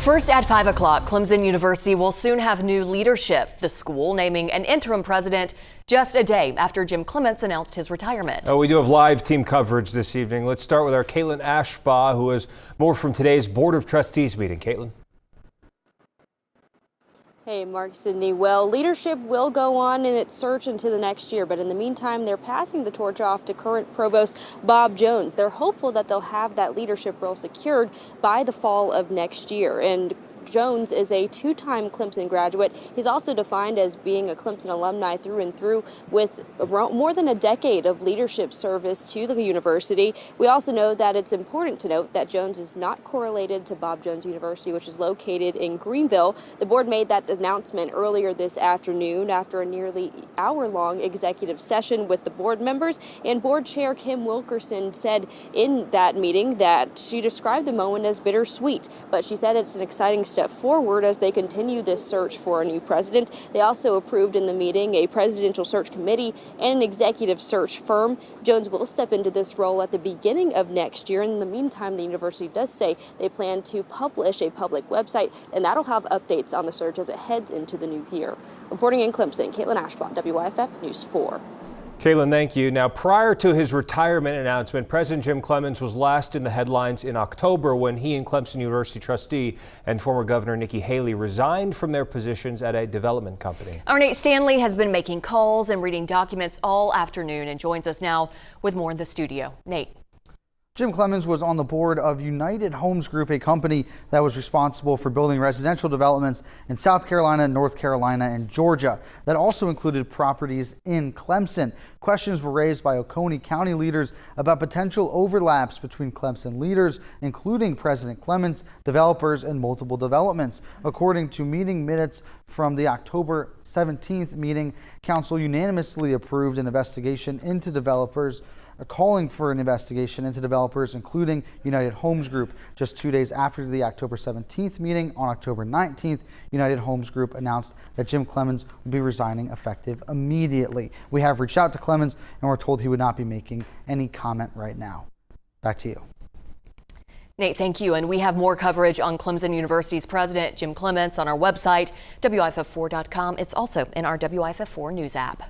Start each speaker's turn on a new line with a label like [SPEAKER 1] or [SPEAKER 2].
[SPEAKER 1] First at 5 o'clock, Clemson University will soon have new leadership. The school naming an interim president just a day after Jim Clements announced his retirement.
[SPEAKER 2] Oh, we do have live team coverage this evening. Let's start with our Caitlin Ashbaugh, who has more from today's Board of Trustees meeting. Caitlin.
[SPEAKER 3] Hey, Mark, Sydney. Well, leadership will go on in its search into the next year, but in the meantime, they're passing the torch off to current provost Bob Jones. They're hopeful that they'll have that leadership role secured by the fall of next year. And Jones is a two-time Clemson graduate. He's also defined as being a Clemson alumni through and through with more than a decade of leadership service to the university. We also know that it's important to note that Jones is not correlated to Bob Jones University, which is located in Greenville. The board made that announcement earlier this afternoon after a nearly hour-long executive session with the board members, and board chair Kim Wilkerson said in that meeting that she described the moment as bittersweet, but she said it's an exciting step forward as they continue this search for a new president. They also approved in the meeting a presidential search committee and an executive search firm. Jones will step into this role at the beginning of next year. In the meantime, the university does say they plan to publish a public website, and that'll have updates on the search as it heads into the new year. Reporting in Clemson, Caitlin Ashbaugh, WYFF News 4.
[SPEAKER 2] Caitlin, thank you. Now, prior to his retirement announcement, President Jim Clements was last in the headlines in October when he and Clemson University trustee and former Governor Nikki Haley resigned from their positions at a development company.
[SPEAKER 1] Our Nate Stanley has been making calls and reading documents all afternoon and joins us now with more in the studio. Nate.
[SPEAKER 4] Jim Clements was on the board of United Homes Group, a company that was responsible for building residential developments in South Carolina, North Carolina, and Georgia. That also included properties in Clemson. Questions were raised by Oconee County leaders about potential overlaps between Clemson leaders, including President Clements, developers, and multiple developments. According to meeting minutes from the October 17th meeting, council unanimously approved an investigation into developers, calling for an investigation into developers, including United Homes Group. Just 2 days after the October 17th meeting, on October 19th, United Homes Group announced that Jim Clements would be resigning effective immediately. We have reached out to Clements and we're told he would not be making any comment right now. Back to you.
[SPEAKER 1] Nate, thank you. And we have more coverage on Clemson University's president, Jim Clements, on our website, WIFF4.com. It's also in our WIFF4 News app.